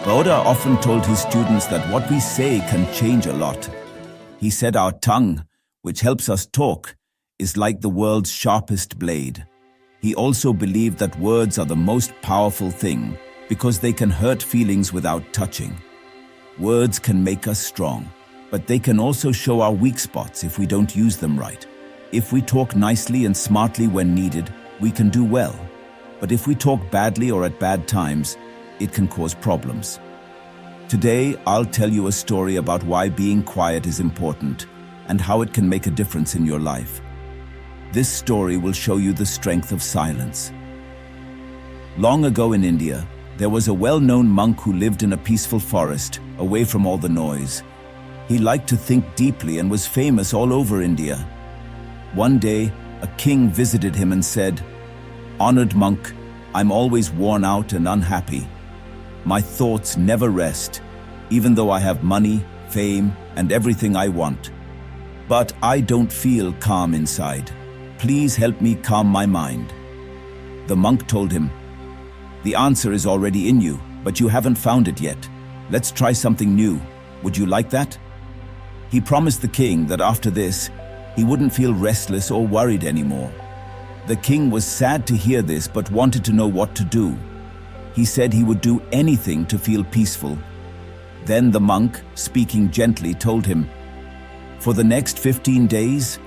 Buddha often told his students that what we say can change a lot. He said our tongue, which helps us talk, is like the world's sharpest blade. He also believed that words are the most powerful thing because they can hurt feelings without touching. Words can make us strong, but they can also show our weak spots if we don't use them right. If we talk nicely and smartly when needed, we can do well. But if we talk badly or at bad times, it can cause problems. Today, I'll tell you a story about why being quiet is important and how it can make a difference in your life. This story will show you the strength of silence. Long ago in India, there was a well-known monk who lived in a peaceful forest, away from all the noise. He liked to think deeply and was famous all over India. One day, a king visited him and said, "Honored monk, I'm always worn out and unhappy. My thoughts never rest, even though I have money, fame, and everything I want. But I don't feel calm inside. Please help me calm my mind." The monk told him, "The answer is already in you, but you haven't found it yet. Let's try something new. Would you like that?" He promised the king that after this, he wouldn't feel restless or worried anymore. The king was sad to hear this but wanted to know what to do. He said he would do anything to feel peaceful. Then the monk, speaking gently, told him, "For the next 15 days,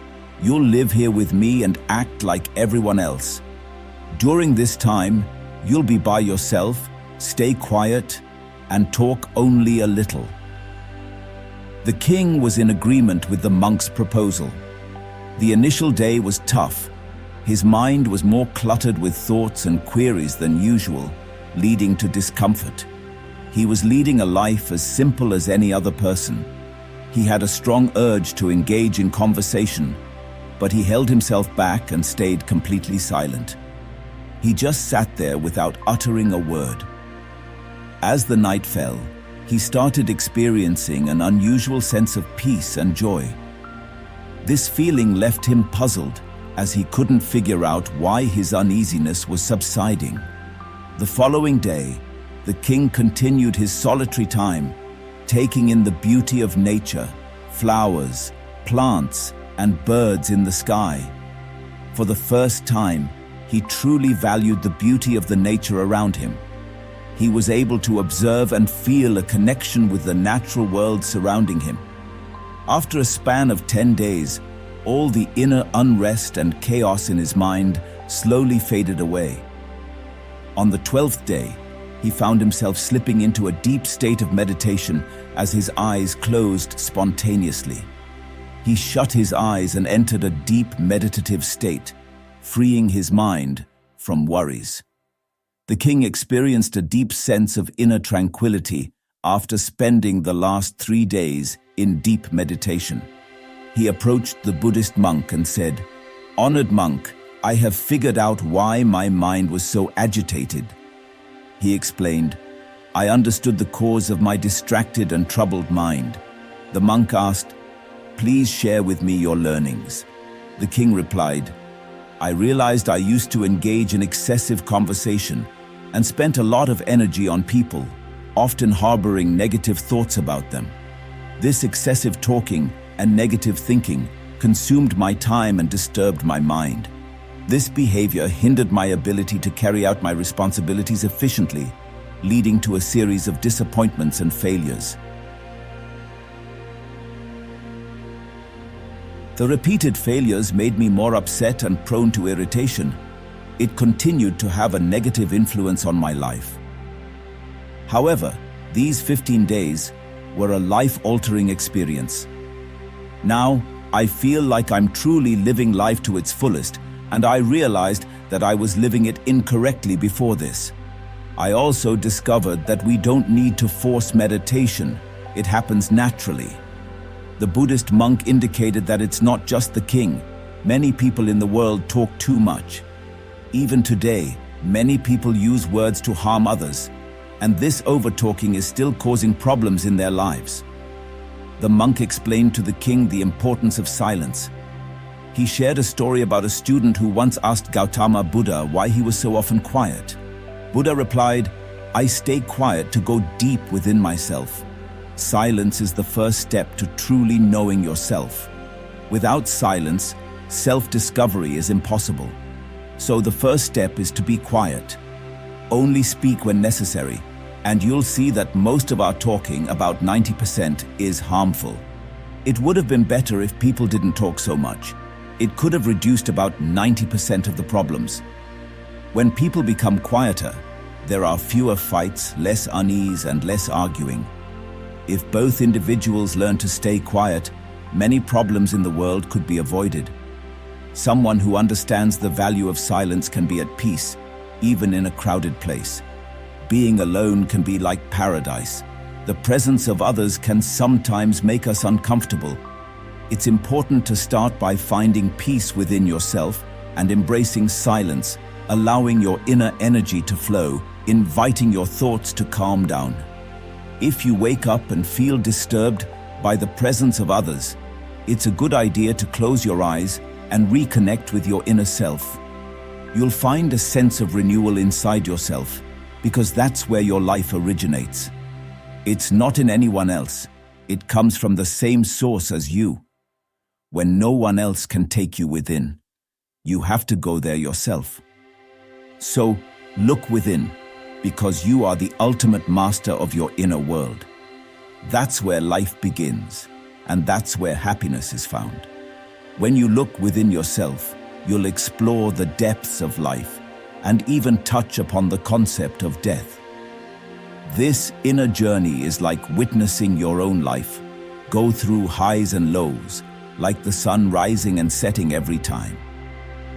you'll live here with me and act like everyone else. During this time, you'll be by yourself, stay quiet, and talk only a little." The king was in agreement with the monk's proposal. The initial day was tough. His mind was more cluttered with thoughts and queries than usual, leading to discomfort. He was leading a life as simple as any other person. He had a strong urge to engage in conversation, but he held himself back and stayed completely silent. He just sat there without uttering a word. As the night fell, he started experiencing an unusual sense of peace and joy. This feeling left him puzzled, as he couldn't figure out why his uneasiness was subsiding. The following day, the king continued his solitary time, taking in the beauty of nature, flowers, plants, and birds in the sky. For the first time, he truly valued the beauty of the nature around him. He was able to observe and feel a connection with the natural world surrounding him. After a span of 10 days, all the inner unrest and chaos in his mind slowly faded away. On the 12th day, he found himself slipping into a deep state of meditation as his eyes closed spontaneously. He shut his eyes and entered a deep meditative state, freeing his mind from worries. The king experienced a deep sense of inner tranquility after spending the last 3 days in deep meditation. He approached the Buddhist monk and said, "Honored monk, I have figured out why my mind was so agitated." He explained, "I understood the cause of my distracted and troubled mind." The monk asked, "Please share with me your learnings." The king replied, "I realized I used to engage in excessive conversation and spent a lot of energy on people, often harboring negative thoughts about them. This excessive talking and negative thinking consumed my time and disturbed my mind. This behavior hindered my ability to carry out my responsibilities efficiently, leading to a series of disappointments and failures." The repeated failures made me more upset and prone to irritation. It continued to have a negative influence on my life. However, these 15 days were a life-altering experience. Now, I feel like I'm truly living life to its fullest, and I realized that I was living it incorrectly before this. I also discovered that we don't need to force meditation. It happens naturally. The Buddhist monk indicated that it's not just the king. Many people in the world talk too much. Even today, many people use words to harm others, and this over-talking is still causing problems in their lives. The monk explained to the king the importance of silence. He shared a story about a student who once asked Gautama Buddha why he was so often quiet. Buddha replied, I stay quiet to go deep within myself. Silence is the first step to truly knowing yourself. Without silence, self-discovery is impossible. So the first step is to be quiet. Only speak when necessary, and you'll see that most of our talking, about 90%, is harmful. It would have been better if people didn't talk so much. It could have reduced about 90% of the problems. When people become quieter, there are fewer fights, less unease, and less arguing. If both individuals learn to stay quiet, many problems in the world could be avoided. Someone who understands the value of silence can be at peace, even in a crowded place. Being alone can be like paradise. The presence of others can sometimes make us uncomfortable. It's important to start by finding peace within yourself and embracing silence, allowing your inner energy to flow, inviting your thoughts to calm down. If you wake up and feel disturbed by the presence of others, it's a good idea to close your eyes and reconnect with your inner self. You'll find a sense of renewal inside yourself, because that's where your life originates. It's not in anyone else. It comes from the same source as you. When no one else can take you within, you have to go there yourself. So, look within, because you are the ultimate master of your inner world. That's where life begins, and that's where happiness is found. When you look within yourself, you'll explore the depths of life and even touch upon the concept of death. This inner journey is like witnessing your own life, go through highs and lows, like the sun rising and setting every time.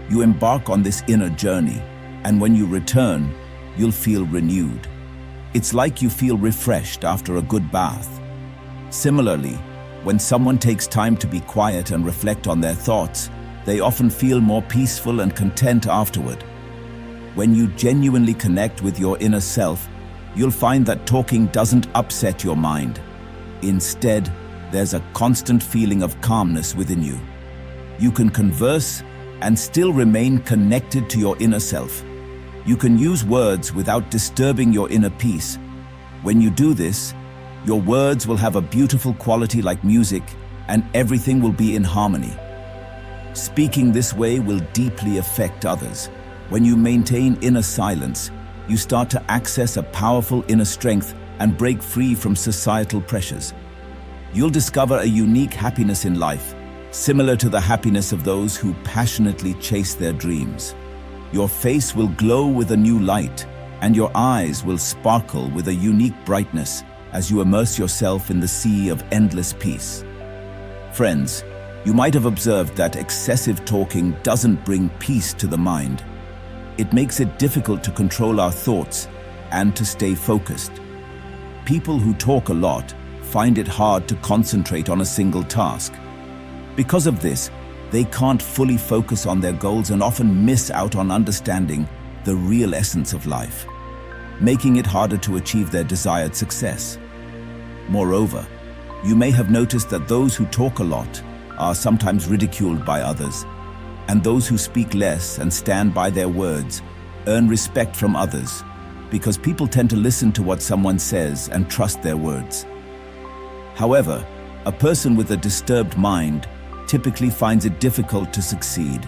You embark on this inner journey, and when you return, you'll feel renewed. It's like you feel refreshed after a good bath. Similarly, when someone takes time to be quiet and reflect on their thoughts, they often feel more peaceful and content afterward. When you genuinely connect with your inner self, you'll find that talking doesn't upset your mind. Instead, there's a constant feeling of calmness within you. You can converse and still remain connected to your inner self. You can use words without disturbing your inner peace. When you do this, your words will have a beautiful quality like music, and everything will be in harmony. Speaking this way will deeply affect others. When you maintain inner silence, you start to access a powerful inner strength and break free from societal pressures. You'll discover a unique happiness in life, similar to the happiness of those who passionately chase their dreams. Your face will glow with a new light, and your eyes will sparkle with a unique brightness as you immerse yourself in the sea of endless peace. Friends, you might have observed that excessive talking doesn't bring peace to the mind. It makes it difficult to control our thoughts and to stay focused. People who talk a lot find it hard to concentrate on a single task. Because of this, they can't fully focus on their goals and often miss out on understanding the real essence of life, making it harder to achieve their desired success. Moreover, you may have noticed that those who talk a lot are sometimes ridiculed by others, and those who speak less and stand by their words earn respect from others, because people tend to listen to what someone says and trust their words. However, a person with a disturbed mind typically finds it difficult to succeed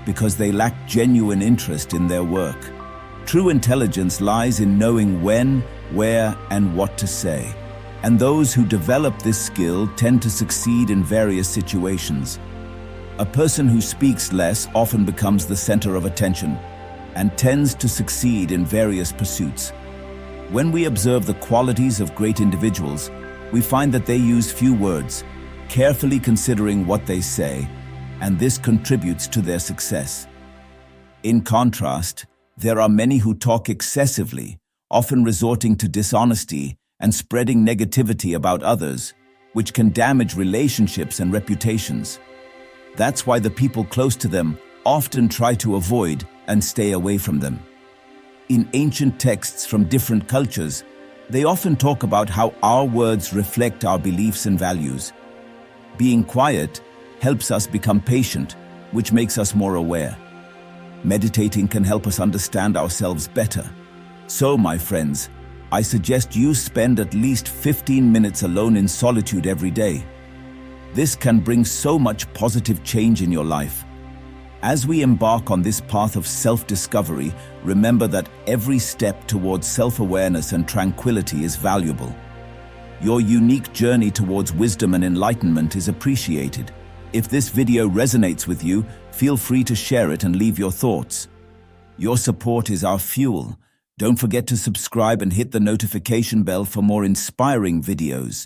because they lack genuine interest in their work. True intelligence lies in knowing when, where, and what to say. And those who develop this skill tend to succeed in various situations. A person who speaks less often becomes the center of attention and tends to succeed in various pursuits. When we observe the qualities of great individuals, we find that they use few words, carefully considering what they say, and this contributes to their success. In contrast, there are many who talk excessively, often resorting to dishonesty and spreading negativity about others, which can damage relationships and reputations. That's why the people close to them often try to avoid and stay away from them. In ancient texts from different cultures, they often talk about how our words reflect our beliefs and values. Being quiet helps us become patient, which makes us more aware. Meditating can help us understand ourselves better. So, my friends, I suggest you spend at least 15 minutes alone in solitude every day. This can bring so much positive change in your life. As we embark on this path of self-discovery, remember that every step towards self-awareness and tranquility is valuable. Your unique journey towards wisdom and enlightenment is appreciated. If this video resonates with you, feel free to share it and leave your thoughts. Your support is our fuel. Don't forget to subscribe and hit the notification bell for more inspiring videos.